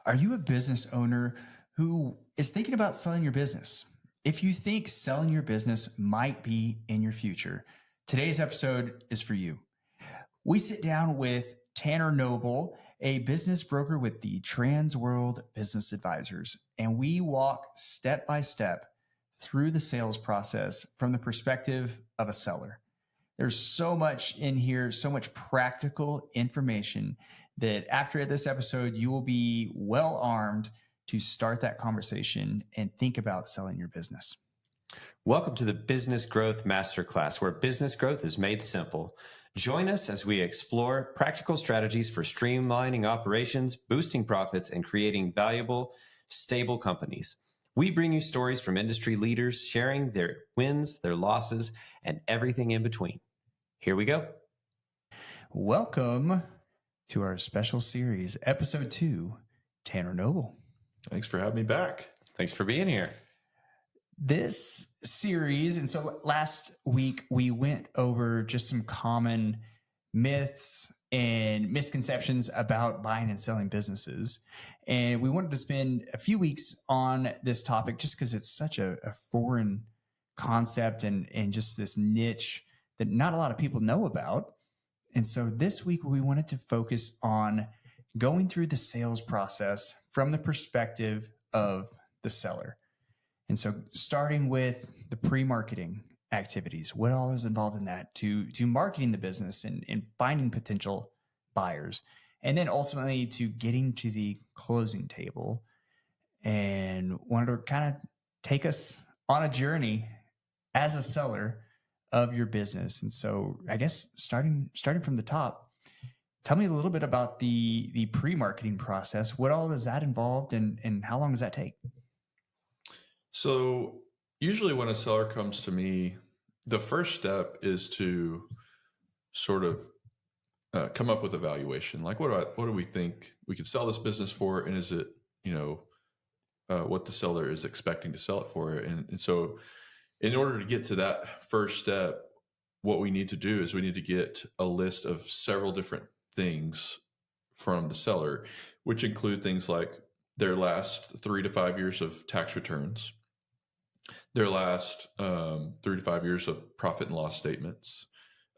Are you a business owner who is thinking about selling your business? If you think selling your business might be in your future, today's episode is for you. We sit down with Tanner Noble, a business broker with the Trans World Business Advisors, and we walk step by step through the sales process from the perspective of a seller. There's so much in here, so much practical information that after this episode, you will be well armed to start that conversation and think about selling your business. Welcome to the Business Growth Masterclass, where business growth is made simple. Join us as we explore practical strategies for streamlining operations, boosting profits, and creating valuable, stable companies. We bring you stories from industry leaders sharing their wins, their losses, and everything in between. Here we go. Welcome to our special series, episode 2, Tanner Noble. Thanks for having me back. Thanks for being here. This series, and so last week we went over just some common myths and misconceptions about buying and selling businesses. And we wanted to spend a few weeks on this topic just because it's such a foreign concept and just this niche that not a lot of people know about. And so this week we wanted to focus on going through the sales process from the perspective of the seller. And so starting with the pre-marketing activities, what all is involved in that, to marketing the business and finding potential buyers, and then ultimately to getting to the closing table. And wanted to kind of take us on a journey as a seller of your business. And so I guess starting from the top, tell me a little bit about the pre-marketing process. What all is that involved and how long does that take? So usually when a seller comes to me, the first step is to sort of come up with a valuation. Like, what do we think we could sell this business for? And is it, what the seller is expecting to sell it for? And so in order to get to that first step, what we need to do is we need to get a list of several different things from the seller, which include things like their last 3 to 5 years of tax returns, their last 3 to 5 years of profit and loss statements,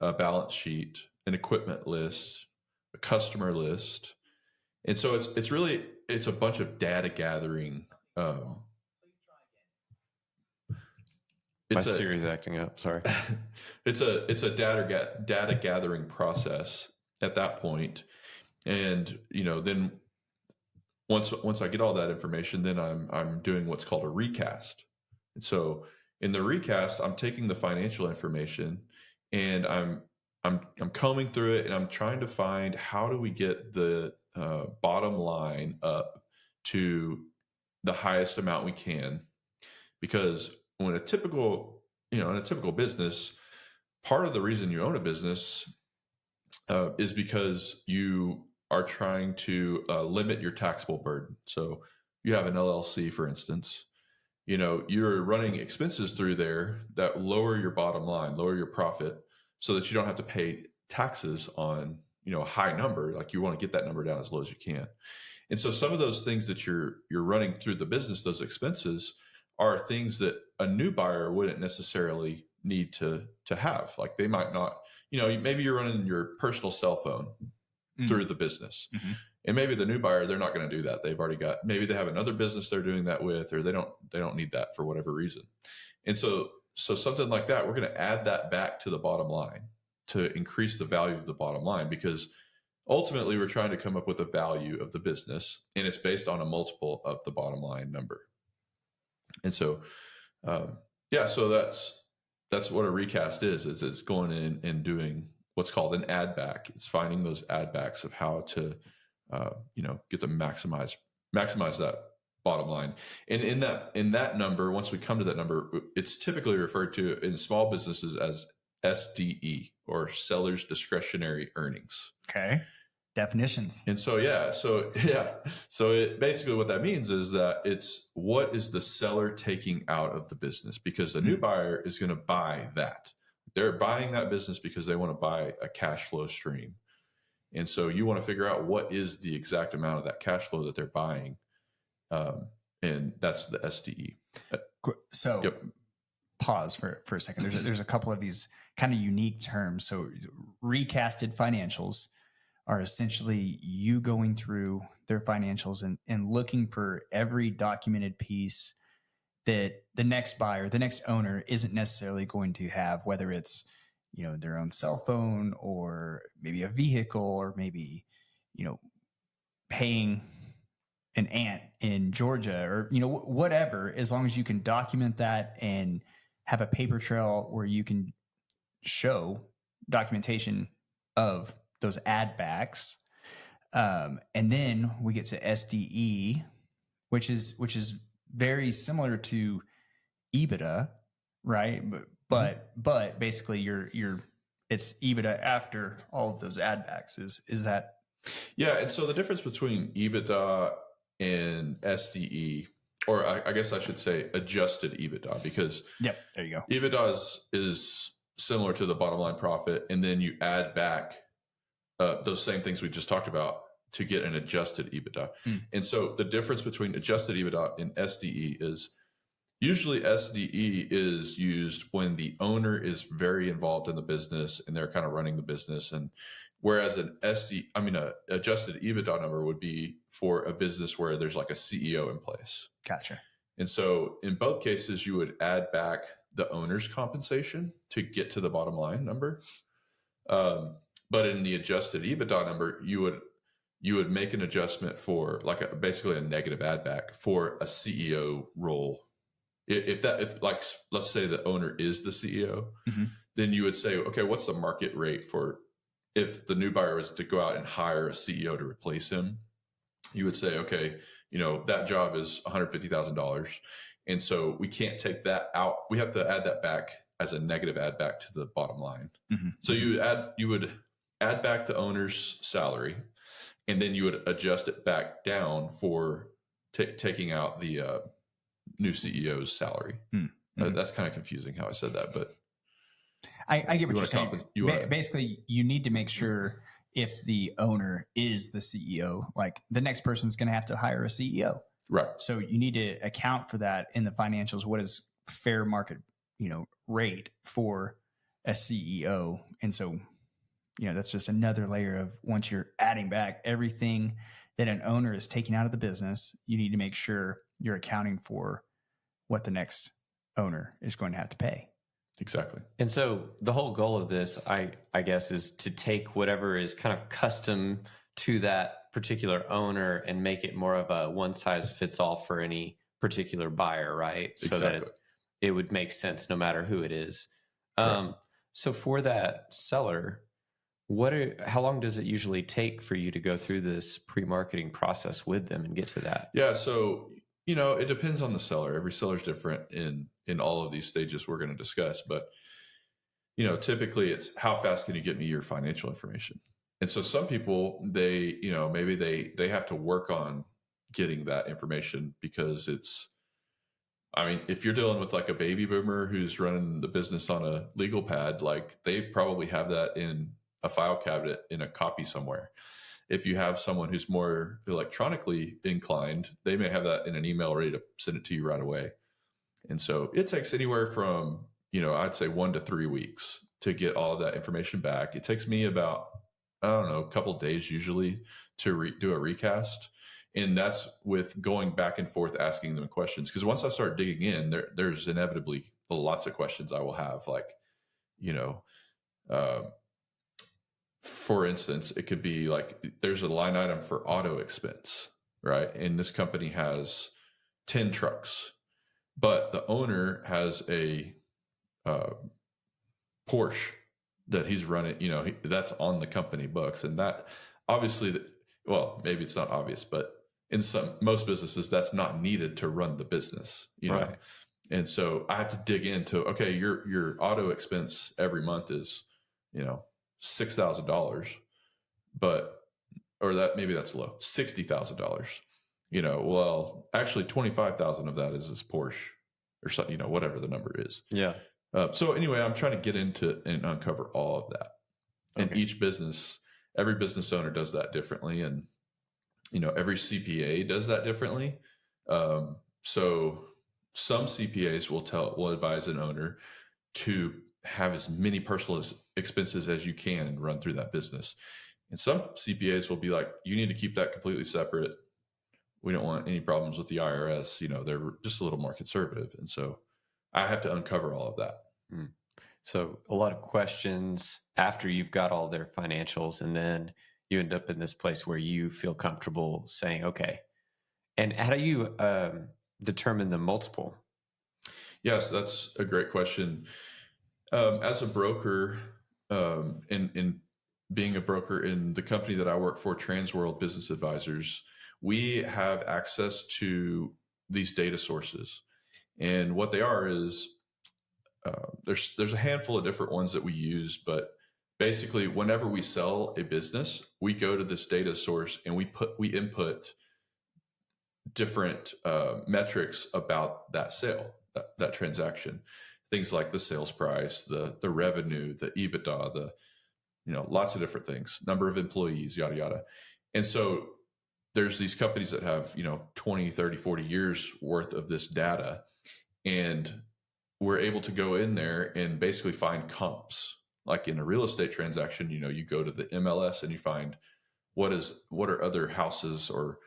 a balance sheet, an equipment list, a customer list. And so it's a bunch of data gathering. My Siri's acting up. Sorry. It's a data gathering process at that point. And, then once I get all that information, then I'm doing what's called a recast. And so in the recast, I'm taking the financial information and I'm combing through it and I'm trying to find how do we get the bottom line up to the highest amount we can, because when in a typical business, part of the reason you own a business is because you are trying to limit your taxable burden. So you have an LLC, for instance, you're running expenses through there that lower your bottom line, lower your profit, so that you don't have to pay taxes on, a high number. Like, you want to get that number down as low as you can. And so some of those things that you're running through the business, those expenses, are things that a new buyer wouldn't necessarily need to have. Like, they might not, maybe you're running your personal cell phone through the business. Mm-hmm. And maybe the new buyer, they're not going to do that. Maybe they have another business they're doing that with, or they don't need that for whatever reason. And so something like that, we're going to add that back to the bottom line to increase the value of the bottom line, because ultimately we're trying to come up with a value of the business, and it's based on a multiple of the bottom line number. And so, so that's what a recast is. It's going in and doing what's called an add back. It's finding those add backs of how to, get to maximize that bottom line. And in that number, once we come to that number, it's typically referred to in small businesses as SDE, or seller's discretionary earnings. Okay. Definitions. And so it basically, what that means is that it's what is the seller taking out of the business, because a new buyer is going to buy that. They're buying that business because they want to buy a cash flow stream. And so you want to figure out what is the exact amount of that cash flow that they're buying. And that's the SDE. So Yep. pause for a second. There's a couple of these kind of unique terms. So recasted financials are essentially you going through their financials and looking for every documented piece that the next buyer, the next owner isn't necessarily going to have, whether it's, their own cell phone or maybe a vehicle or maybe, paying an aunt in Georgia or, whatever, as long as you can document that and have a paper trail where you can show documentation of those add backs. And then we get to SDE, which is very similar to EBITDA, right? But basically it's EBITDA after all of those add backs. Is that? Yeah. And so the difference between EBITDA and SDE, or I guess I should say adjusted EBITDA, because Yep, there you go. EBITDA is similar to the bottom line profit. And then you add back those same things we just talked about to get an adjusted EBITDA. And so the difference between adjusted EBITDA and SDE is usually SDE is used when the owner is very involved in the business and they're kind of running the business. And whereas a adjusted EBITDA number would be for a business where there's like a CEO in place. Gotcha. And so in both cases, you would add back the owner's compensation to get to the bottom line number. But in the adjusted EBITDA number, you would make an adjustment for basically a negative add back for a CEO role. If let's say the owner is the CEO, then you would say, okay, what's the market rate for if the new buyer was to go out and hire a CEO to replace him? You would say, okay, that job is $150,000. And so we can't take that out. We have to add that back as a negative add back to the bottom line. So you would add back the owner's salary, and then you would adjust it back down for taking out the new CEO's salary. That's kind of confusing how I said that, but I get what you're saying. Basically, you need to make sure if the owner is the CEO, like the next person's going to have to hire a CEO. Right. So you need to account for that in the financials. What is fair market, rate for a CEO? And so, that's just another layer of once you're adding back everything that an owner is taking out of the business, you need to make sure you're accounting for what the next owner is going to have to pay. Exactly. And so the whole goal of this, I guess, is to take whatever is kind of custom to that particular owner and make it more of a one size fits all for any particular buyer, right? So that it would make sense no matter who it is. So for that seller, how long does it usually take for you to go through this pre-marketing process with them and get to that? Yeah. So, it depends on the seller. Every seller's different in all of these stages we're going to discuss, but typically it's how fast can you get me your financial information? And so some people, they, maybe they have to work on getting that information because if you're dealing with like a baby boomer who's running the business on a legal pad, like they probably have that in a file cabinet in a copy somewhere. If you have someone who's more electronically inclined, they may have that in an email ready to send it to you right away. And so it takes anywhere from, I'd say 1 to 3 weeks to get all of that information back. It takes me about, a couple of days usually to do a recast. And that's with going back and forth, asking them questions. Because once I start digging in, there's inevitably lots of questions I will have. Like, for instance, it could be like there's a line item for auto expense, right? And this company has 10 trucks, but the owner has a Porsche that he's running, that's on the company books. And that obviously, maybe it's not obvious, but in most businesses, that's not needed to run the business, right. know? And so I have to dig into, okay, your auto expense every month is, $6,000, or maybe that's low, $60,000. Actually 25,000 of that is this Porsche or something, whatever the number is. Yeah. So anyway, I'm trying to get into and uncover all of that in each business. every business owner does that differently. And, every CPA does that differently. So some CPAs will advise an owner to have as many personal expenses as you can and run through that business. And some CPAs will be like, you need to keep that completely separate. We don't want any problems with the IRS. They're just a little more conservative. And so I have to uncover all of that. Mm. So a lot of questions after you've got all their financials, and then you end up in this place where you feel comfortable saying, okay. And how do you determine the multiple? Yes, that's a great question. As a broker, in being a broker in the company that I work for, Transworld Business Advisors, we have access to these data sources. And what they are is there's a handful of different ones that we use, but basically whenever we sell a business, we go to this data source and we input different metrics about that sale, that transaction, things like the sales price, the revenue, the EBITDA, lots of different things, number of employees, yada, yada. And so there's these companies that have, 20, 30, 40 years worth of this data. And we're able to go in there and basically find comps. Like in a real estate transaction, you go to the MLS and you find what are other houses or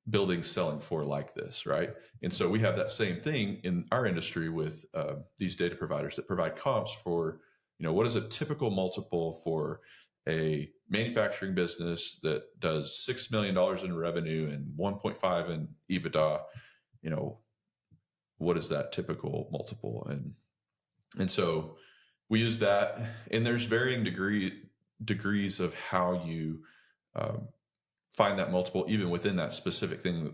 buildings selling for like this, right? And so we have that same thing in our industry with these data providers that provide comps for, what is a typical multiple for a manufacturing business that does $6 million in revenue and 1.5 in EBITDA, what is that typical multiple? And so we use that, and there's varying degrees of how you find that multiple, even within that specific thing,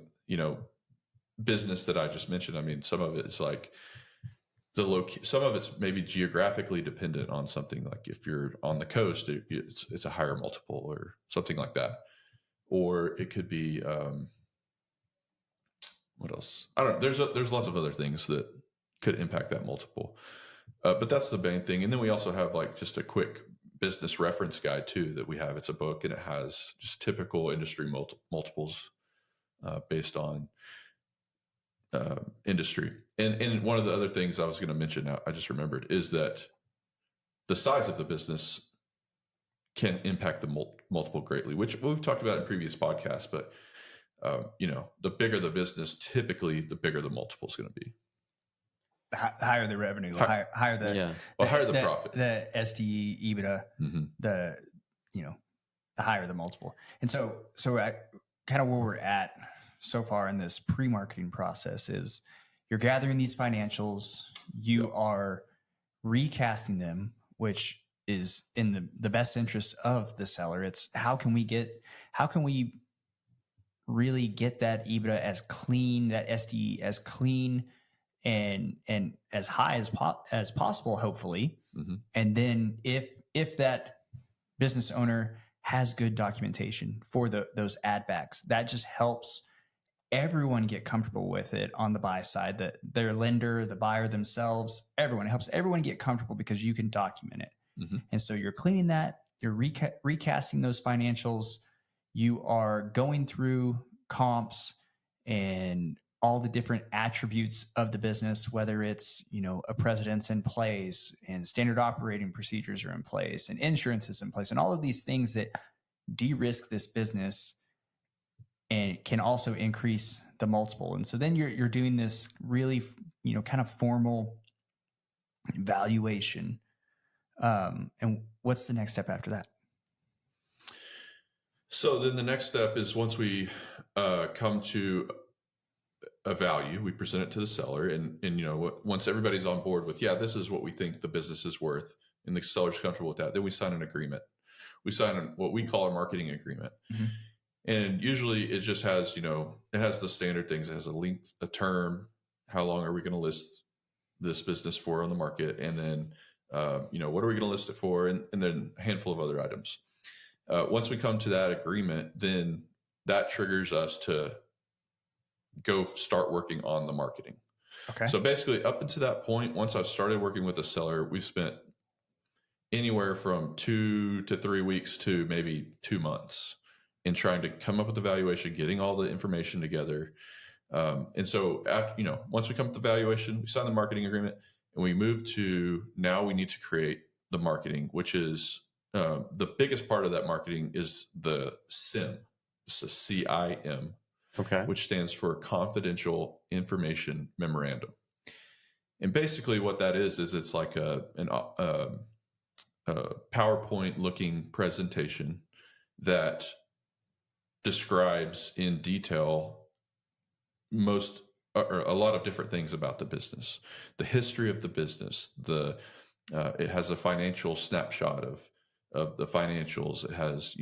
business that I just mentioned. I mean, some of it's like some of it's maybe geographically dependent on something. Like if you're on the coast, it's a higher multiple or something like that. Or it could be, what else? I don't know. There's lots of other things that could impact that multiple. But that's the main thing. And then we also have like just a quick business reference guide too that we have. It's a book and it has just typical industry multiples based on industry. And one of the other things I was going to mention, I just remembered, is that the size of the business can impact the multiple greatly, which we've talked about in previous podcasts. But the bigger the business, typically the bigger the multiple is going to be. Higher the revenue, higher the higher the profit, the SDE, EBITDA, mm-hmm. the higher the multiple. And so kind of where we're at so far in this pre-marketing process is you're gathering these financials, you are recasting them, which is in the best interest of the seller. It's how can we really get that EBITDA as clean, that SDE as clean and as high as possible, hopefully. Mm-hmm. And then if that business owner has good documentation for those add backs, that just helps everyone get comfortable with it on the buy side, their lender, the buyer themselves, everyone. It helps everyone get comfortable because you can document it. Mm-hmm. And so you're cleaning that, you're recasting those financials, you are going through comps and all the different attributes of the business, whether it's, a president's in place and standard operating procedures are in place and insurance is in place and all of these things that de-risk this business and can also increase the multiple. And so then you're doing this really, kind of formal valuation. And what's the next step after that? So then the next step is once we come to a value, we present it to the seller, and once everybody's on board with, this is what we think the business is worth, and the seller's comfortable with that, then we sign an agreement. We sign what we call a marketing agreement. Mm-hmm. And usually it just has, it has the standard things. It has a length, a term, how long are we going to list this business for on the market, and then what are we going to list it for, and then a handful of other items. Once we come to that agreement, then that triggers us to go start working on the marketing. Okay. So basically up until that point, once I've started working with a seller, we've spent anywhere from 2 to 3 weeks to maybe 2 months in trying to come up with the valuation, getting all the information together. And so after, once we come up with the valuation, we sign the marketing agreement, and we move to, now we need to create the marketing, which is the biggest part of that marketing is the CIM. It's a CIM, Okay. which stands for Confidential Information Memorandum. And basically what that is it's like a PowerPoint looking presentation that describes in detail a lot of different things about the business, the history of the business, it has a financial snapshot of the financials. It has,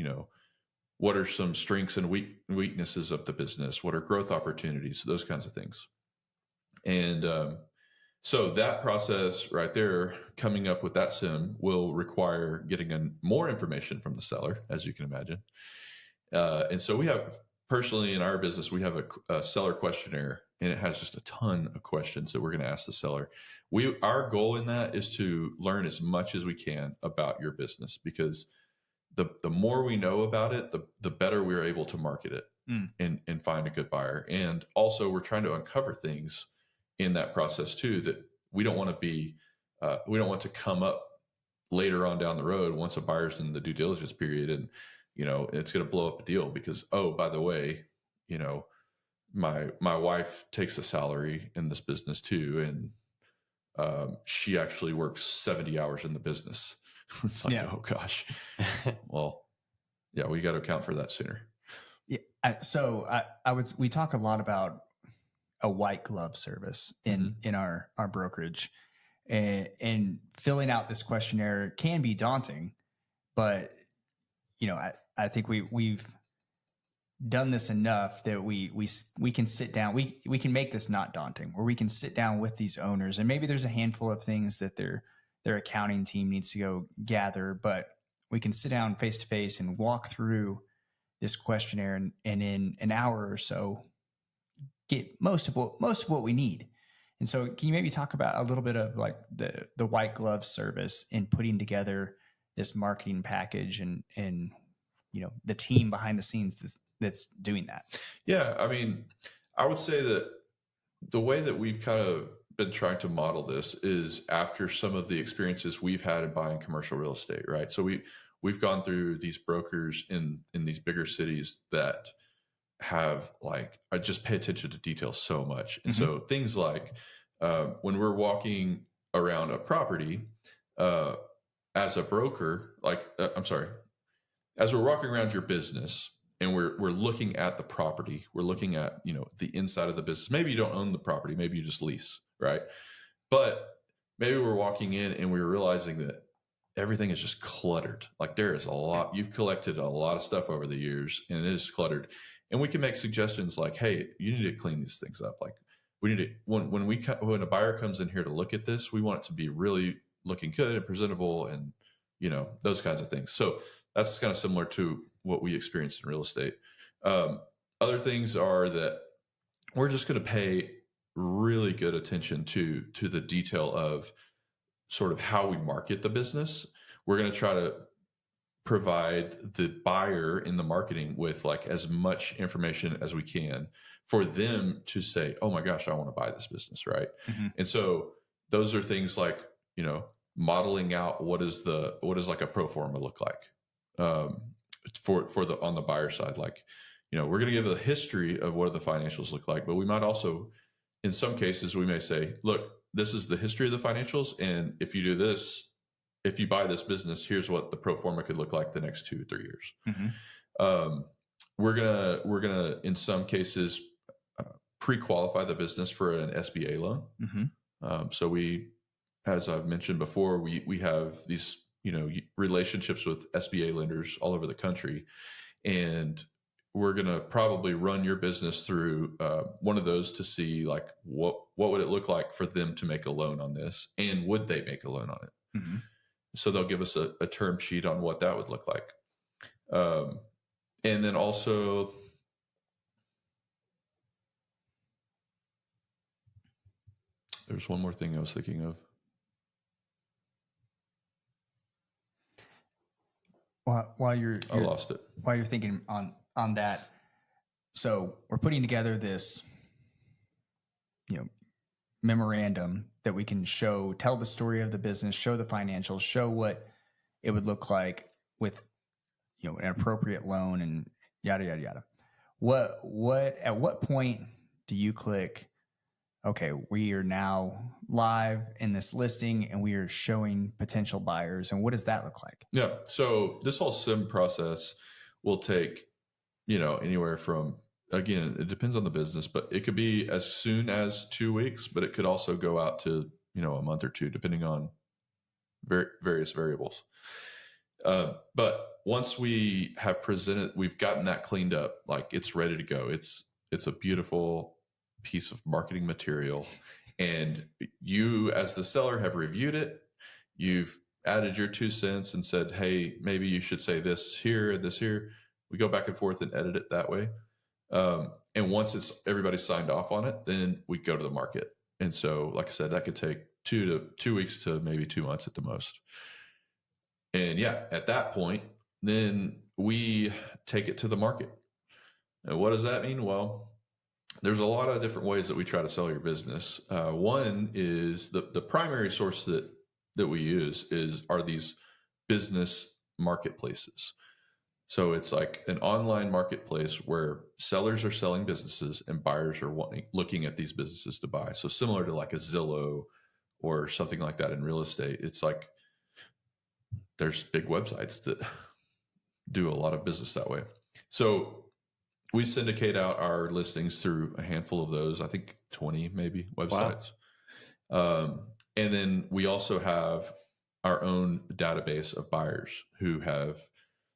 what are some strengths and weaknesses of the business? What are growth opportunities? Those kinds of things. And so that process right there, coming up with that CIM, will require getting more information from the seller, as you can imagine. And so we have, personally in our business, we have a seller questionnaire, and it has just a ton of questions that we're going to ask the seller. Our goal in that is to learn as much as we can about your business, because the more we know about it, the better we're able to market it and find a good buyer. And also we're trying to uncover things in that process too, that we don't want to come up later on down the road once a buyer's in the due diligence period, and it's going to blow up a deal because, oh, by the way, my wife takes a salary in this business too, and she actually works 70 hours in the business. It's like, oh gosh. Well, yeah, we got to account for that sooner. Yeah. We talk a lot about a white glove service in our brokerage, and filling out this questionnaire can be daunting, but I think we've done this enough that we can sit down. We can make this not daunting, where we can sit down with these owners, and maybe there's a handful of things that their accounting team needs to go gather, but we can sit down face to face and walk through this questionnaire, and in an hour or so get most of what we need. And so can you maybe talk about a little bit of like the white glove service in putting together this marketing package and the team behind the scenes that's doing that? Yeah. I mean, I would say that the way that we've kind of been trying to model this is after some of the experiences we've had in buying commercial real estate, right? So we've gone through these brokers in these bigger cities that have, like, I just pay attention to details so much. And so things like when we're walking around a property as a broker, as we're walking around your business and we're looking at the property, we're looking at, the inside of the business. Maybe you don't own the property, maybe you just lease, right? But maybe we're walking in and we're realizing that everything is just cluttered. Like, there is a lot, you've collected a lot of stuff over the years and it is cluttered. And we can make suggestions like, hey, you need to clean these things up. Like, we need to, when a buyer comes in here to look at this, we want it to be really looking good and presentable, and those kinds of things. So that's kind of similar to what we experienced in real estate. Other things are that we're just going to pay really good attention to the detail of sort of how we market the business. We're going to try to provide the buyer in the marketing with like as much information as we can for them to say, oh my gosh, I want to buy this business, right? And so those are things like, modeling out what does like a pro forma look like for the on the buyer side. Like, we're going to give a history of what the financials look like, but we might also, in some cases, we may say, look, this is the history of the financials, and if you do this, if you buy this business, here's what the pro forma could look like the next 2 or 3 years. We're gonna in some cases pre-qualify the business for an SBA loan. So we, as I've mentioned before, we have these relationships with SBA lenders all over the country, and we're going to probably run your business through one of those to see like what would it look like for them to make a loan on this, and would they make a loan on it. So they'll give us a term sheet on what that would look like. And then also, there's one more thing I was thinking of. while you're I lost it. while you're thinking on that, so we're putting together this, memorandum that we can tell the story of the business, show the financials, show what it would look like with, an appropriate loan and yada, yada, yada. At what point do you click, okay, we are now live in this listing and we are showing potential buyers, and what does that look like? Yeah. So this whole sim process will take, anywhere from, again, it depends on the business, but it could be as soon as 2 weeks, but it could also go out to, a month or two, depending on various variables. But once we have we've gotten that cleaned up, like it's ready to go. It's a beautiful piece of marketing material. And you, as the seller, have reviewed it. You've added your 2 cents and said, hey, maybe you should say this here. We go back and forth and edit it that way. And once everybody signed off on it, then we go to the market. And so, like I said, that could take 2 weeks to maybe 2 months at the most. And yeah, at that point, then we take it to the market. And what does that mean? Well, there's a lot of different ways that we try to sell your business. One is the primary source that we use are these business marketplaces. So it's like an online marketplace where sellers are selling businesses and buyers are looking at these businesses to buy. So similar to like a Zillow or something like that in real estate, it's like there's big websites that do a lot of business that way. So we syndicate out our listings through a handful of those, I think 20 maybe websites. Wow. And then we also have our own database of buyers who have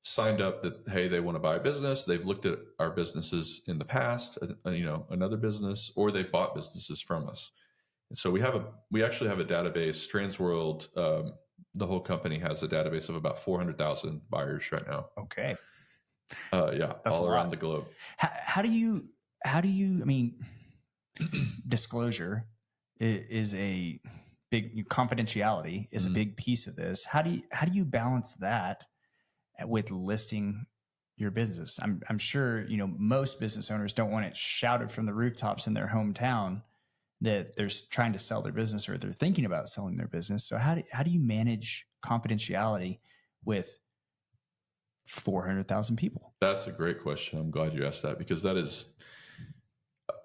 signed up that, hey, they want to buy a business. They've looked at our businesses in the past, another business, or they've bought businesses from us. And so we actually have a database. Transworld, the whole company has a database of about 400,000 buyers right now. Okay. Yeah, that's all around the globe. How do you, I mean, disclosure is a big, confidentiality is a big piece of this. How do you balance that with listing your business? I'm sure, most business owners don't want it shouted from the rooftops in their hometown that they're trying to sell their business or they're thinking about selling their business. So how do you manage confidentiality with 400,000 people? That's a great question. I'm glad you asked that, because that is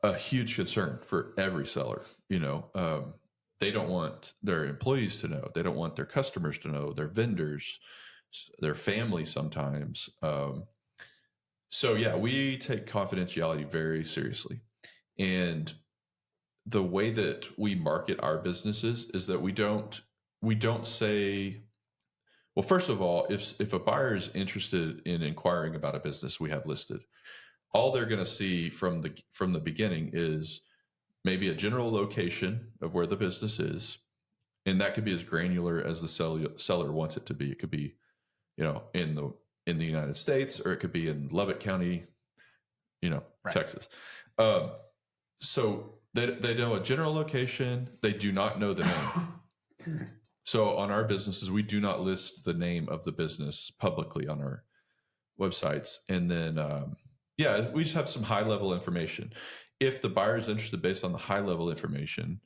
a huge concern for every seller. They don't want their employees to know. They don't want their customers to know, their vendors, their family sometimes. So yeah, we take confidentiality very seriously. And the way that we market our businesses is that we don't say, well, first of all, if a buyer is interested in inquiring about a business we have listed, all they're going to see from the beginning is maybe a general location of where the business is. And that could be as granular as the seller wants it to be. It could be, in the United States, or it could be in Lubbock County, right. Texas. So they know a general location. They do not know the name. So on our businesses, we do not list the name of the business publicly on our websites. And then, we just have some high level information. If the buyer is interested based on the high level information,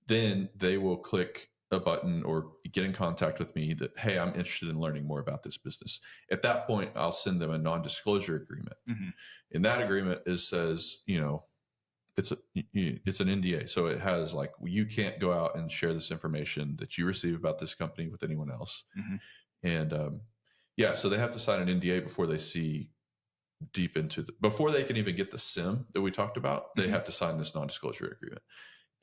then they will click a button or get in contact with me that, hey, I'm interested in learning more about this business. At that point, I'll send them a non-disclosure agreement. Mm-hmm. In that agreement, it says, it's an NDA. So it has like, you can't go out and share this information that you receive about this company with anyone else. Mm-hmm. And so they have to sign an NDA before they see deep into before they can even get the SIM that we talked about. They have to sign this non-disclosure agreement.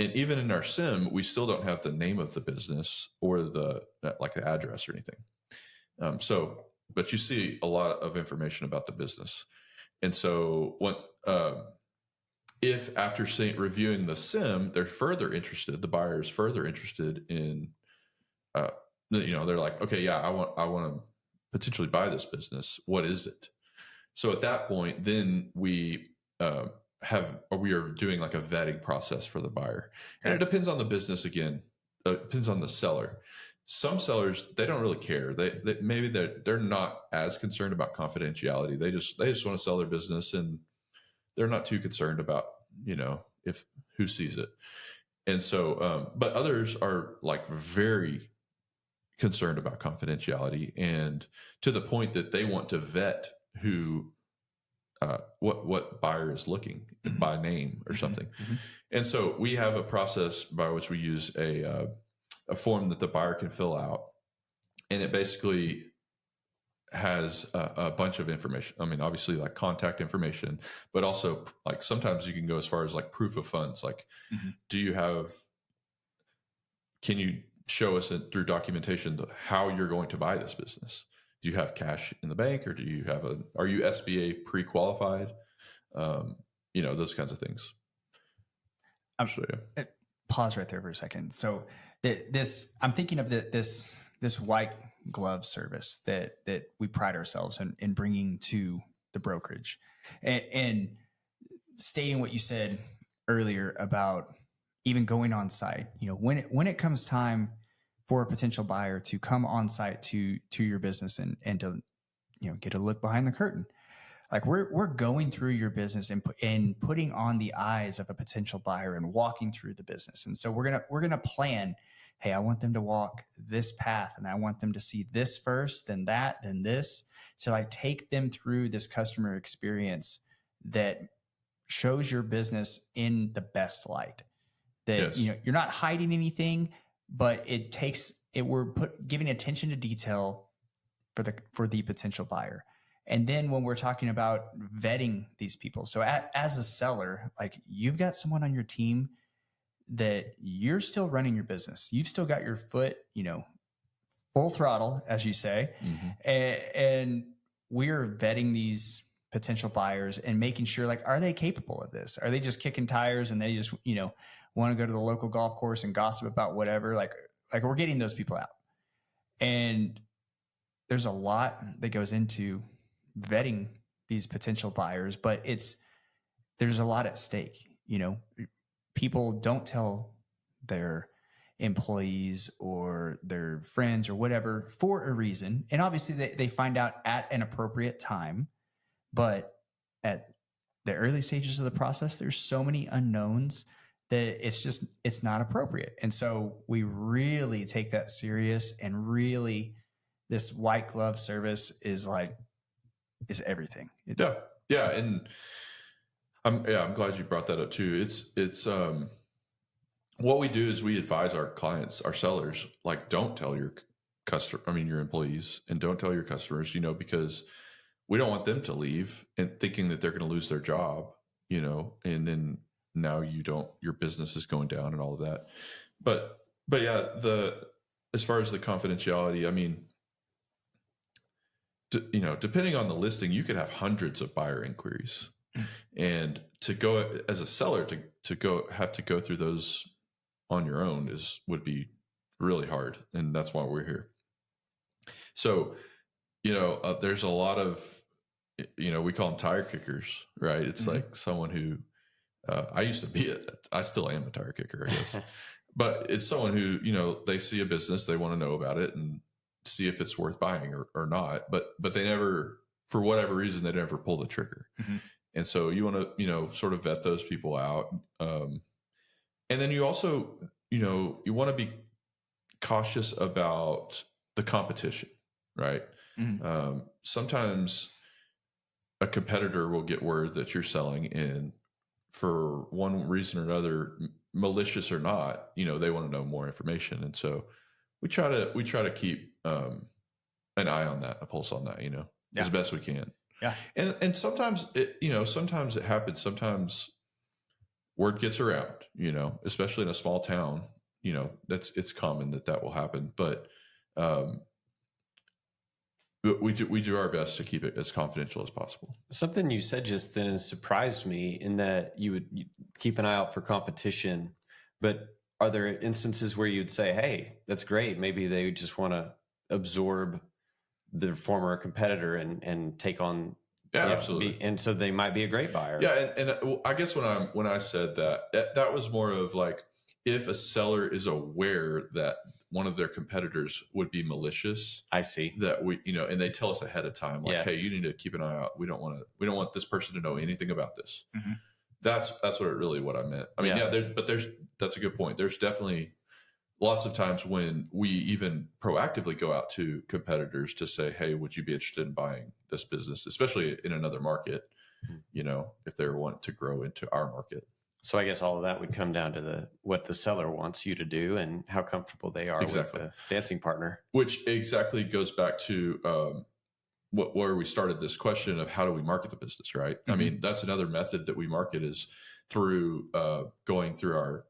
And even in our SIM, we still don't have the name of the business or the address or anything. But you see a lot of information about the business. And so if after reviewing the SIM, they're further interested, the buyer is further interested in, they're like, okay, yeah, I want to potentially buy this business. What is it? So at that point, then we are doing like a vetting process for the buyer. Okay. And it depends on the business again. It depends on the seller. some sellers, they don't really care. They maybe they're not as concerned about confidentiality. They just want to sell their business, and they're not too concerned about, if who sees it. And so, but others are like very concerned about confidentiality, and to the point that they want to vet who, what buyer is looking by name or something. And so we have a process by which we use a form that the buyer can fill out, and it basically has a bunch of information. I mean, obviously like contact information, but also like sometimes you can go as far as like proof of funds. Like, can you show us through documentation how you're going to buy this business? Do you have cash in the bank, or are you SBA pre-qualified? Those kinds of things. Pause right there for a second. So I'm thinking of this white glove service that we pride ourselves in bringing to the brokerage, and stating what you said earlier about even going on site. When it comes time for a potential buyer to come on site to your business and to get a look behind the curtain, like we're going through your business and putting on the eyes of a potential buyer and walking through the business. And so we're gonna plan, hey, I want them to walk this path, and I want them to see this first, then that, then this, to like take them through this customer experience that shows your business in the best light. That you're not hiding anything, but we're giving attention to detail for the potential buyer. And then when we're talking about vetting these people, so as a seller, like you've got someone on your team that you're still running your business. You've still got your foot, full throttle, as you say. And we're vetting these potential buyers and making sure, like, are they capable of this? Are they just kicking tires and they just, want to go to the local golf course and gossip about whatever? Like we're getting those people out. And there's a lot that goes into vetting these potential buyers, but there's a lot at stake. People don't tell their employees or their friends or whatever for a reason. And obviously they find out at an appropriate time, but at the early stages of the process, there's so many unknowns that it's not appropriate. And so we really take that serious, and really this white glove service is everything. Yeah. And I'm glad you brought that up too. It's what we do is we advise our clients, our sellers, like, don't tell your your employees, and don't tell your customers, because we don't want them to leave and thinking that they're going to lose their job, and then now your business is going down and all of that. But yeah, as far as the confidentiality, I mean, depending on the listing, you could have hundreds of buyer inquiries, and to go as a seller to have to go through those on your own would be really hard. And that's why we're here. So, there's a lot of, we call them tire kickers, right? It's like someone who, I used to be I still am a tire kicker, I guess, but it's someone who, they see a business, they want to know about it and see if it's worth buying or not, but they never, for whatever reason, they never pull the trigger. And so you want to, sort of vet those people out. And then you also, you want to be cautious about the competition, right? Sometimes a competitor will get word that you're selling, and for one reason or another, malicious or not, they want to know more information. And so we try to keep an eye on that, a pulse on that, as best we can. Yeah. And sometimes sometimes it happens. Sometimes word gets around, especially in a small town, it's common that will happen, but we do our best to keep it as confidential as possible. Something you said just then surprised me, in that you keep an eye out for competition, but are there instances where you'd say, hey, that's great, maybe they just want to absorb the former competitor and take on, absolutely, and so they might be a great buyer? Yeah, and I guess when I said that was more of like, if a seller is aware that one of their competitors would be malicious. I see. That we, and they tell us ahead of time, like, Yeah. hey, you need to keep an eye out. We don't want this person to know anything about this. Mhm. That's what I meant. I mean, that's a good point. There's definitely lots of times when we even proactively go out to competitors to say, hey, would you be interested in buying this business, especially in another market, if they want to grow into our market. So I guess all of that would come down to what the seller wants you to do and how comfortable they are with a dancing partner. Which exactly goes back to where we started this question of how do we market the business, right? Mm-hmm. I mean, that's another method that we market is through going through our,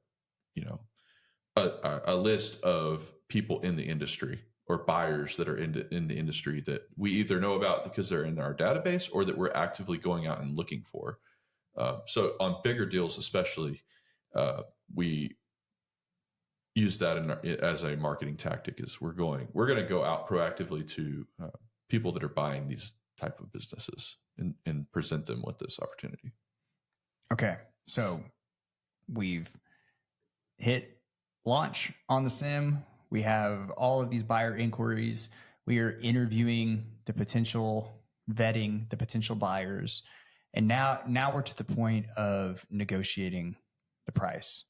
a list of people in the industry or buyers that are in the industry that we either know about because they're in our database or that we're actively going out and looking for. So on bigger deals, especially, we use that as a marketing tactic. Is we're going to go out proactively to people that are buying these type of businesses and present them with this opportunity. Okay, so we've hit launch on the sim. We have all of these buyer inquiries. We are interviewing the potential, vetting the potential buyers. And now we're to the point of negotiating the price.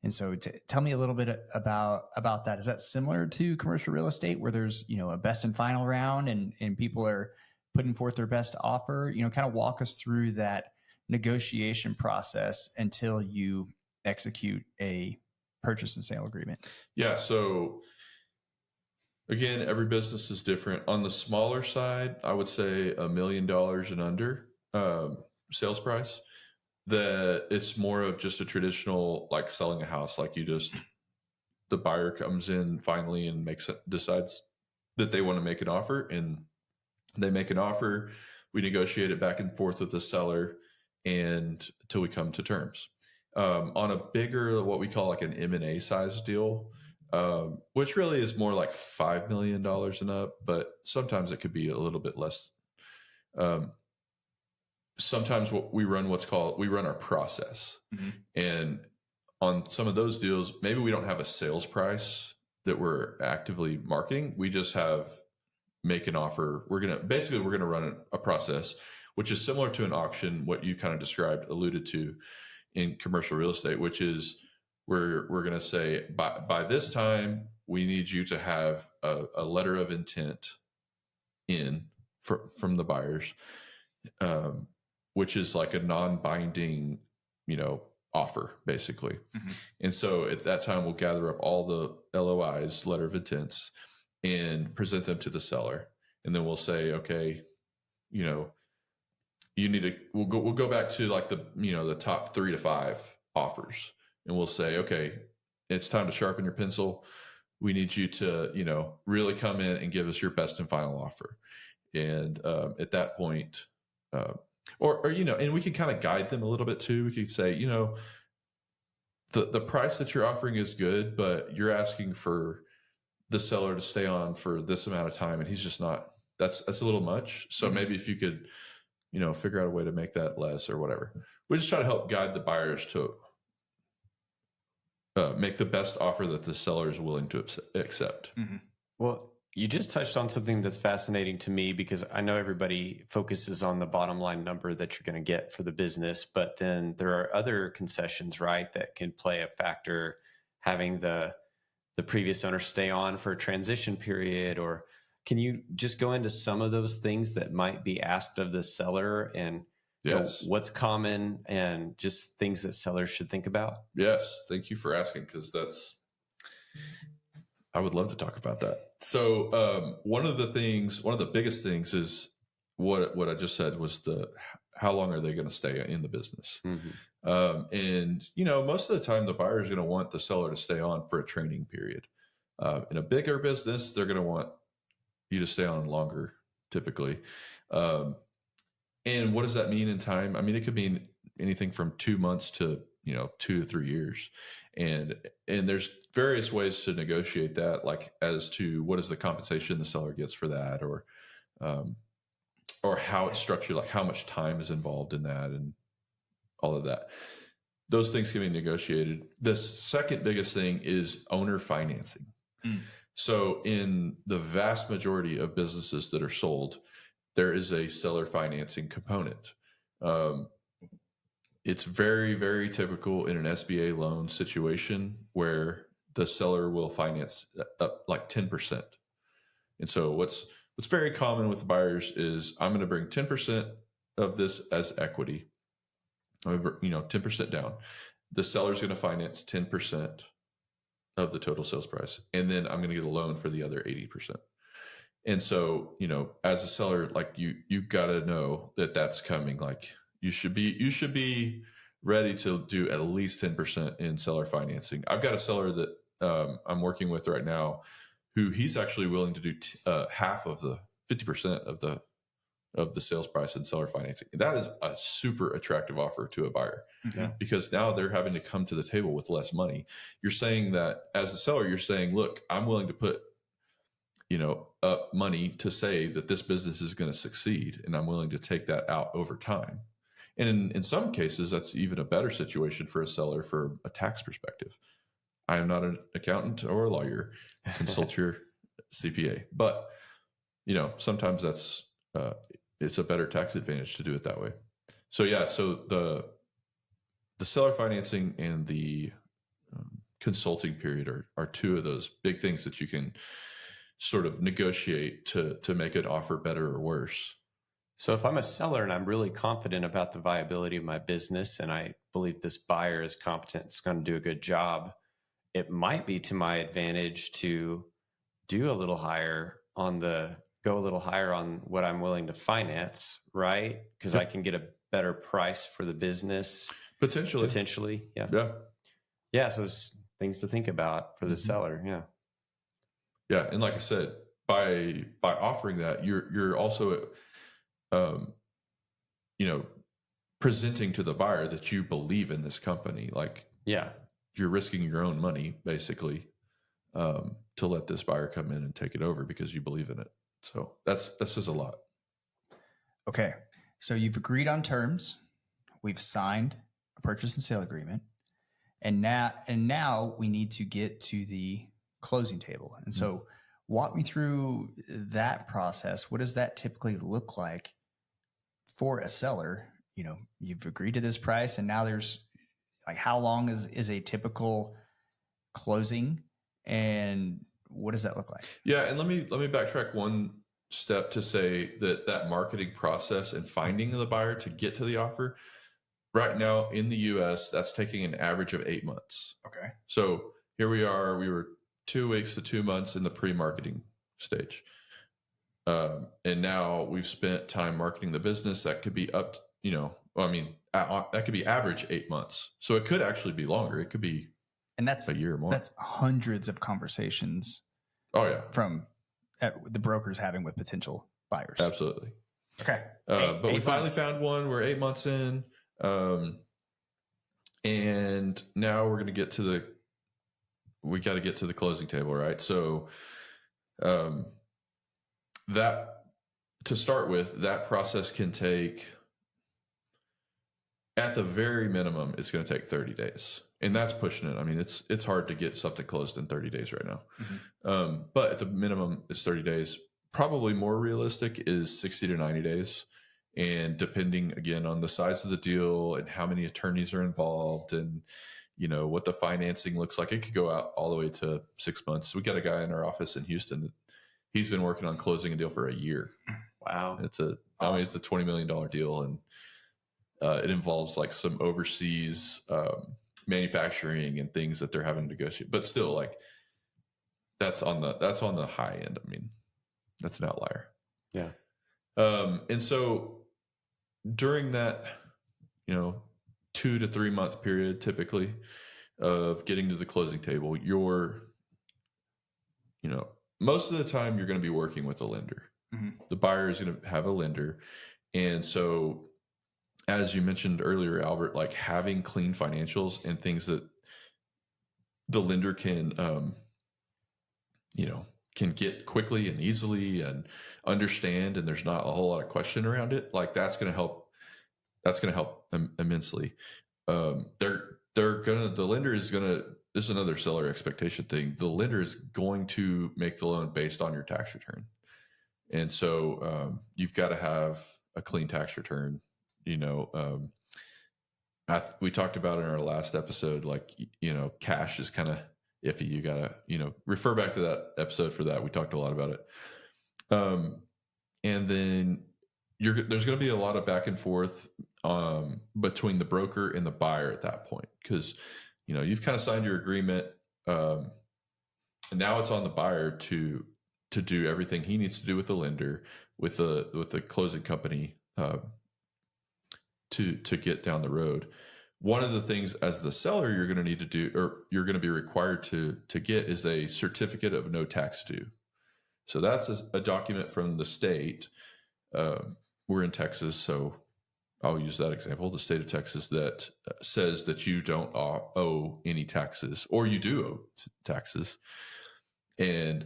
And so tell me a little bit about that. Is that similar to commercial real estate where there's, a best and final round and people are putting forth their best offer? Kind of walk us through that negotiation process until you execute a purchase and sale agreement. Yeah. So again, every business is different. On the smaller side, I would say $1 million and under sales price. That it's more of just a traditional, like selling a house. Like the buyer comes in finally and decides that they want to make an offer, and they make an offer. We negotiate it back and forth with the seller and until we come to terms. On a bigger, what we call like an M&A size deal, which really is more like $5 million and up, but sometimes it could be a little bit less. Sometimes we run our process. Mm-hmm. And on some of those deals, maybe we don't have a sales price that we're actively marketing. We just make an offer. We're going to run a process, which is similar to an auction, what you kind of alluded to in commercial real estate, which is we're going to say by this time, we need you to have a letter of intent from the buyers, which is like a non-binding, offer basically. Mm-hmm. And so at that time, we'll gather up all the LOIs, letter of intents, and present them to the seller. And then we'll say, okay, we'll go back to like the top 3 to 5 offers. And we'll say, okay, it's time to sharpen your pencil. We need you to, really come in and give us your best and final offer. And at that point, and we can kind of guide them a little bit too. We could say, the price that you're offering is good, but you're asking for the seller to stay on for this amount of time, and he's just not. That's a little much. So mm-hmm. Maybe if you could, figure out a way to make that less or whatever. We just try to help guide the buyers to make the best offer that the seller is willing to accept. Mm-hmm. Well, you just touched on something that's fascinating to me because I know everybody focuses on the bottom line number that you're going to get for the business, but then there are other concessions, right, that can play a factor, having the previous owner stay on for a transition period, or can you just go into some of those things that might be asked of the seller and yes, what's common and just things that sellers should think about? Yes. Thank you for asking, because I would love to talk about that. So one of the biggest things is what I just said was how long are they going to stay in the business? Mm-hmm. And most of the time the buyer is going to want the seller to stay on for a training period. In a bigger business, they're going to want you to stay on longer, typically. And what does that mean in time? I mean, it could mean anything from 2 months to 2 to 3 years, and there's various ways to negotiate that, like as to what is the compensation the seller gets for that, or how it's structured, like how much time is involved in that, and all of that. Those things can be negotiated. The second biggest thing is owner financing. So in the vast majority of businesses that are sold, there is a seller financing component. It's very, very typical in an SBA loan situation where the seller will finance up like 10%. And so what's very common with buyers is I'm going to bring 10% of this as equity, 10% down. The seller's going to finance 10% of the total sales price. And then I'm going to get a loan for the other 80%. And so, as a seller, like you got to know that that's coming. Like you should be ready to do at least 10% in seller financing. I've got a seller that I'm working with right now who he's actually willing to do half of the 50% of the sales price in seller financing. That is a super attractive offer to a buyer, because now they're having to come to the table with less money. You're saying that as a seller, you're saying, look, I'm willing to put, up money to say that this business is going to succeed, and I'm willing to take that out over time. And in some cases, that's even a better situation for a seller for a tax perspective. I am not an accountant or a lawyer. Consult your CPA. But, sometimes that's it's a better tax advantage to do it that way. So the seller financing and the consulting period are two of those big things that you can sort of negotiate to make an offer better or worse. So if I'm a seller and I'm really confident about the viability of my business, and I believe this buyer is competent, it's going to do a good job, it might be to my advantage to go a little higher on what I'm willing to finance, right? Because I can get a better price for the business. Potentially. Yeah. Yeah. So there's things to think about for the seller. Yeah. Yeah. And like I said, by offering that, you're also, presenting to the buyer that you believe in this company. Like, you're risking your own money basically, to let this buyer come in and take it over because you believe in it. So that says a lot. Okay. So you've agreed on terms. We've signed a purchase and sale agreement. And now we need to get to the closing table. And so walk me through that process. What does that typically look like for a seller? You've agreed to this price, and now there's like, how long is a typical closing, and what does that look like? Yeah. And let me backtrack one step to say that marketing process and finding the buyer to get to the offer right now in the US, that's taking an average of 8 months. Okay. So here we are, we were 2 weeks to 2 months in the pre-marketing stage. And now we've spent time marketing the business. That could be up, that could be average 8 months. So it could actually be longer. It could be a year or more. That's hundreds of conversations. Oh yeah. From the brokers having with potential buyers. Absolutely. Okay. But we finally found one. We're 8 months in. And now we're going to get to the closing table, right? So, that to start with, that process can take, at the very minimum, it's going to take 30 days. And that's pushing it. I mean, it's hard to get something closed in 30 days right now. But at the minimum, it's 30 days. Probably more realistic is 60 to 90 days. And depending, again, on the size of the deal and how many attorneys are involved and, what the financing looks like, it could go out all the way to 6 months. We got a guy in our office in Houston that he's been working on closing a deal for a year. Wow. It's a $20 million deal. And it involves like some overseas manufacturing and things that they're having to negotiate. But still, like, that's on the high end. I mean, that's an outlier. Yeah. And so during that, 2 to 3 month period, typically, of getting to the closing table, most of the time you're going to be working with a lender. The buyer is going to have a lender. And so, as you mentioned earlier, Albert, like having clean financials and things that the lender can get quickly and easily and understand, and there's not a whole lot of question around it, like that's going to help immensely. The lender is going to this is another seller expectation thing. The lender is going to make the loan based on your tax return. And so you've got to have a clean tax return. You know, we talked about in our last episode, like, you know, cash is kind of iffy. You got to, you know, refer back to that episode for that. We talked a lot about it. And then there's going to be a lot of back and forth between the broker and the buyer at that point, because, you know, you've kind of signed your agreement, and now it's on the buyer to do everything he needs to do with the lender, with the closing company, to get down the road. One of the things as the seller you're going to need to do, or you're going to be required to get, is a certificate of no tax due. So that's a document from the state. We're in Texas, so I'll use that example. The state of Texas that says that you don't owe any taxes, or you do owe taxes. And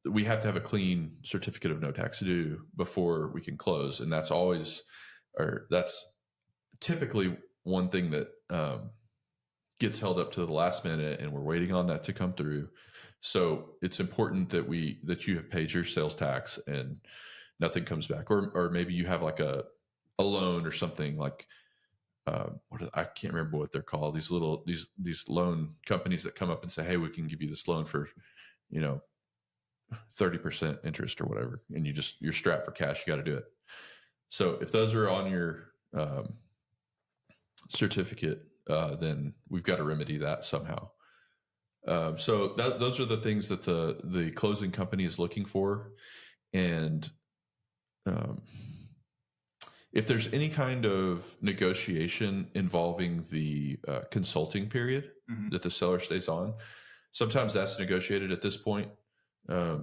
we have to have a clean certificate of no tax due before we can close. And that's typically one thing that gets held up to the last minute, and we're waiting on that to come through. So it's important that you have paid your sales tax and nothing comes back, or maybe you have like a loan or something, like I can't remember what they're called. These loan companies that come up and say, hey, we can give you this loan for, you know, 30% interest or whatever, and you're strapped for cash. You got to do it. So if those are on your certificate, then we've got to remedy that somehow. So those are the things that the closing company is looking for. And if there's any kind of negotiation involving the consulting period that the seller stays on, sometimes that's negotiated at this point. I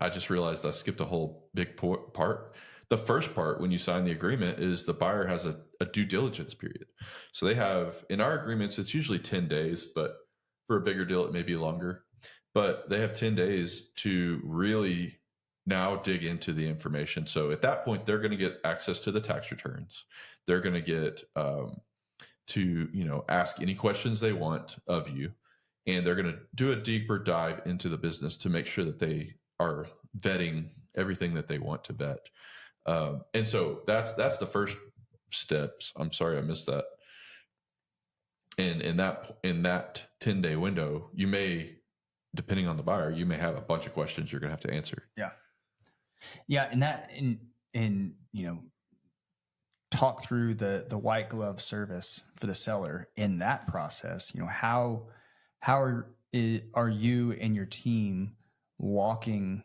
just realized I skipped a whole big part. The first part, when you sign the agreement, is the buyer has a due diligence period. So they have, in our agreements, it's usually 10 days, but for a bigger deal, it may be longer. But they have 10 days to really now dig into the information. So at that point, they're going to get access to the tax returns. They're going to get to, you know, ask any questions they want of you. And they're going to do a deeper dive into the business to make sure that they are vetting everything that they want to vet. And so that's the first steps. I'm sorry I missed that. And in that 10-day window, you may, depending on the buyer, you may have a bunch of questions you're going to have to answer. Yeah. Yeah. And you know, talk through the white glove service for the seller in that process. You know, how are you and your team walking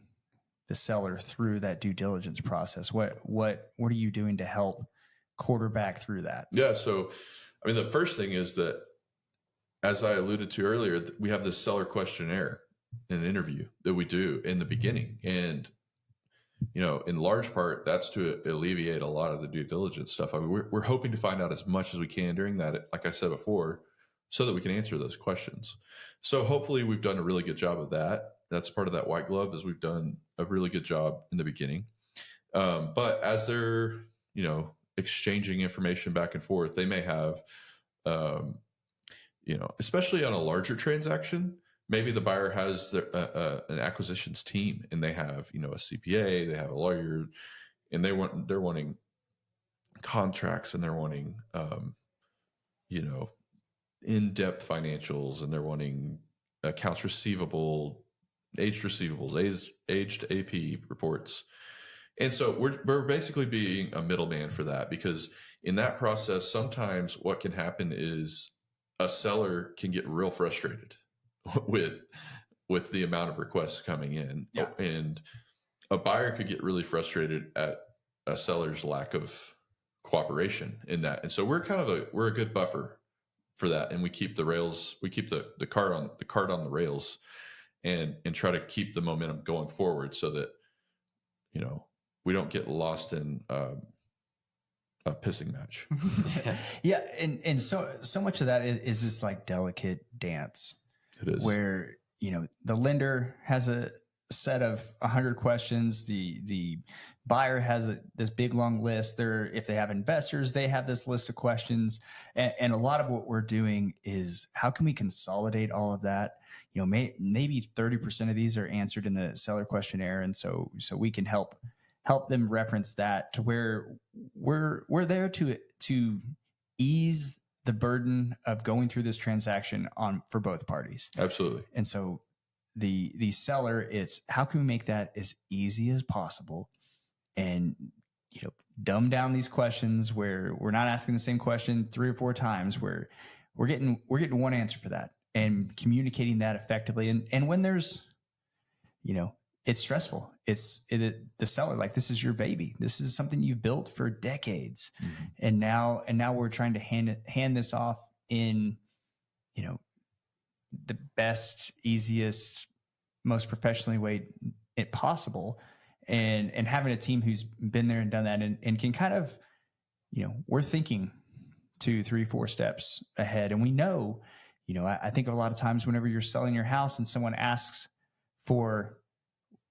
the seller through that due diligence process? What are you doing to help quarterback through that? Yeah. So, I mean, the first thing is that, as I alluded to earlier, we have this seller questionnaire in an interview that we do in the beginning. And, you know, in large part, that's to alleviate a lot of the due diligence stuff. I mean, we're hoping to find out as much as we can during that, like I said before, so that we can answer those questions. So hopefully we've done a really good job of that. That's part of that white glove, is we've done a really good job in the beginning. But as they're, you know, exchanging information back and forth, they may have, you know, especially on a larger transaction, maybe the buyer has an acquisitions team, and they have, you know, a CPA, they have a lawyer, and they're wanting contracts, and they're wanting, you know, in-depth financials, and they're wanting accounts receivable, aged receivables, aged AP reports. And so we're basically being a middleman for that, because in that process, sometimes what can happen is a seller can get real frustrated with the amount of requests coming in. Yeah. And a buyer could get really frustrated at a seller's lack of cooperation in that. And so we're a good buffer for that. And we keep the cart on the rails, and try to keep the momentum going forward, so that, you know, we don't get lost in a pissing match. Yeah. And so much of that is this like delicate dance. It is. Where, you know, the lender has a set of 100 questions. The buyer has this big long list. If they have investors, they have this list of questions. And a lot of what we're doing is how can we consolidate all of that? Maybe 30% of these are answered in the seller questionnaire. And so we can help them reference that to where we're there to ease the burden of going through this transaction for both parties. Absolutely. And so the seller, it's how can we make that as easy as possible, and dumb down these questions where we're not asking the same question 3 or 4 times, where we're getting one answer for that, and communicating that effectively. And when there's, it's stressful. The seller, like, this is your baby. This is something you've built for decades. Mm-hmm. And now we're trying to hand this off in, the best, easiest, most professionally way it possible. And having a team who's been there and done that, and can kind of, we're thinking 2, 3, 4 steps ahead. And we know, I think a lot of times whenever you're selling your house and someone asks for,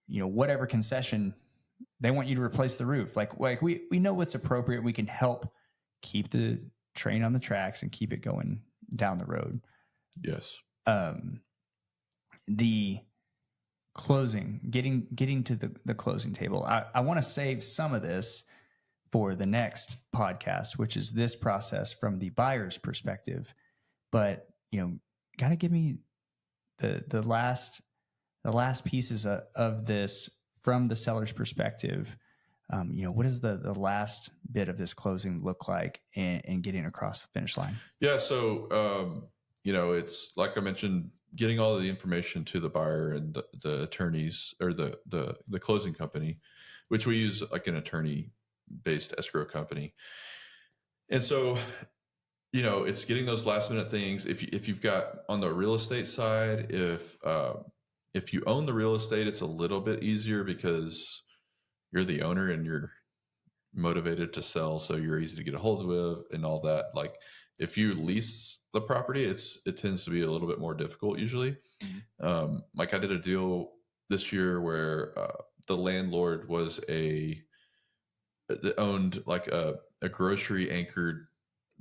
whatever concession, they want you to replace the roof. Like we know what's appropriate. We can help keep the train on the tracks and keep it going down the road. Yes. The closing, getting to the closing table. I want to save some of this for the next podcast, which is this process from the buyer's perspective. But, kind of give me the last pieces of this from the seller's perspective. What does the last bit of this closing look like, and getting across the finish line? Yeah. So, it's like I mentioned, getting all of the information to the buyer and the attorneys, or the closing company, which we use like an attorney-based escrow company. And so, it's getting those last minute things. If you've got on the real estate side, if you own the real estate, it's a little bit easier because you're the owner and you're motivated to sell, so you're easy to get a hold of and all that. Like, if you lease the property, it tends to be a little bit more difficult usually. Mm-hmm. Like, I did a deal this year where the landlord owned like a grocery anchored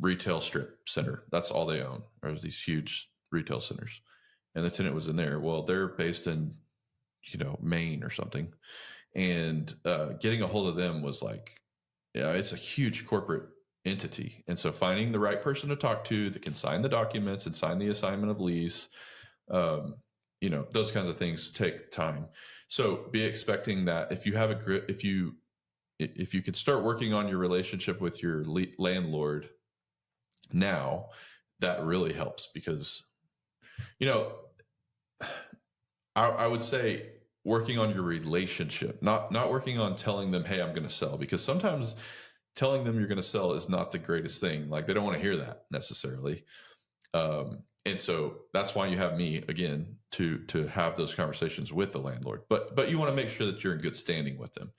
retail strip center. That's all they own, are these huge retail centers. And the tenant was in there. Well, they're based in, Maine or something. And getting a hold of them was like, it's a huge corporate entity. And so finding the right person to talk to that can sign the documents and sign the assignment of lease, those kinds of things take time. So be expecting that if you could start working on your relationship with your landlord now, that really helps, because, I would say working on your relationship, not working on telling them, hey, I'm going to sell, because sometimes telling them you're going to sell is not the greatest thing. Like, they don't want to hear that necessarily. And so that's why you have me, again, to have those conversations with the landlord, but you want to make sure that you're in good standing with them.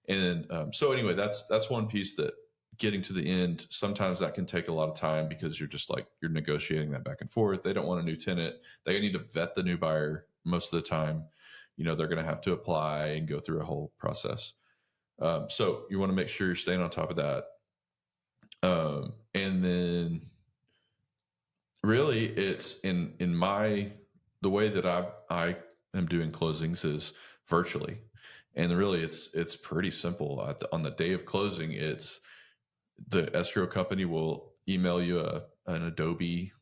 And so anyway, that's one piece, that getting to the end, sometimes that can take a lot of time, because you're just like, you're negotiating that back and forth. They don't want a new tenant. They need to vet the new buyer most of the time. They're going to have to apply and go through a whole process. So you want to make sure you're staying on top of that. And then really it's in the way that I am doing closings is virtually. And really it's pretty simple. On the day of closing, it's the escrow company will email you an Adobe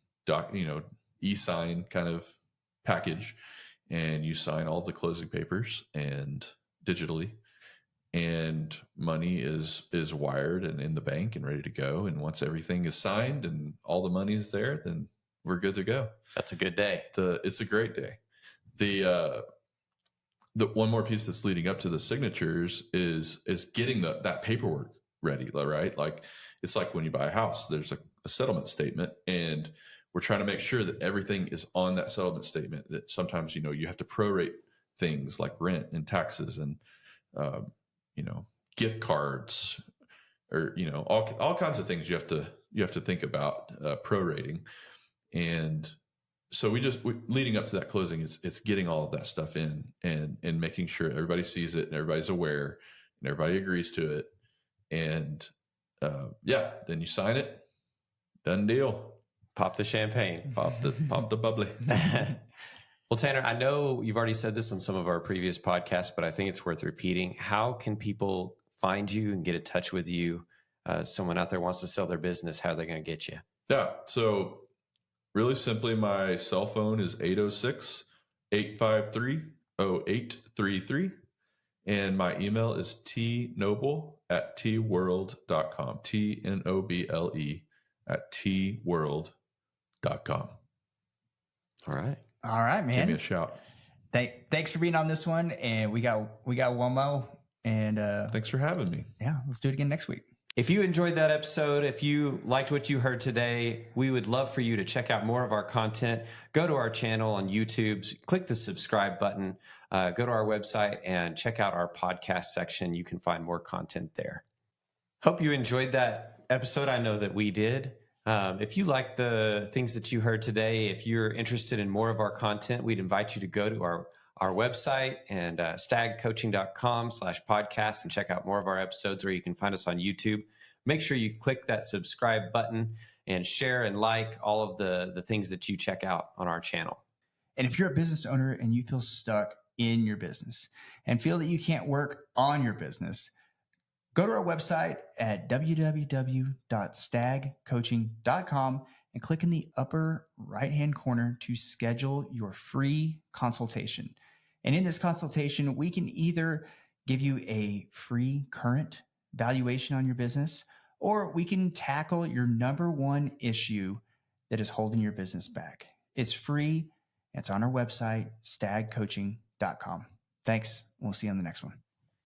e-sign kind of package, and you sign all the closing papers and digitally, and money is wired and in the bank and ready to go. And once everything is signed and all the money is there, then we're good to go. That's a good day. It's a great day. The one more piece that's leading up to the signatures is getting that paperwork ready, right? Like, it's like when you buy a house, there's a settlement statement, and we're trying to make sure that everything is on that settlement statement. That sometimes, you have to prorate things like rent and taxes and, gift cards, or, all kinds of things you have to think about prorating. And so leading up to that closing, it's getting all of that stuff in and making sure everybody sees it and everybody's aware and everybody agrees to it. And then you sign it, done deal. Pop the champagne. Pop the bubbly. Well, Tanner, I know you've already said this on some of our previous podcasts, but I think it's worth repeating. How can people find you and get in touch with you? Someone out there wants to sell their business. How are they going to get you? Yeah. So really simply, my cell phone is 806-853-0833. And my email is tnoble@tworld.com. TNOBLE@tworld.com. All right. All right, man. Give me a shout. Thanks for being on this one. And we got one more. And thanks for having me. Yeah, let's do it again next week. If you enjoyed that episode, if you liked what you heard today, we would love for you to check out more of our content. Go to our channel on YouTube, click the subscribe button, go to our website and check out our podcast section. You can find more content there. Hope you enjoyed that episode. I know that we did. If you like the things that you heard today, if you're interested in more of our content, we'd invite you to go to our website and stagcoaching.com/podcast and check out more of our episodes, or you can find us on YouTube. Make sure you click that subscribe button and share and like all of the things that you check out on our channel. And if you're a business owner and you feel stuck in your business and feel that you can't work on your business, go to our website at www.stagcoaching.com and click in the upper right-hand corner to schedule your free consultation. And in this consultation, we can either give you a free current valuation on your business, or we can tackle your number one issue that is holding your business back. It's free. It's on our website, stagcoaching.com. Thanks. We'll see you on the next one.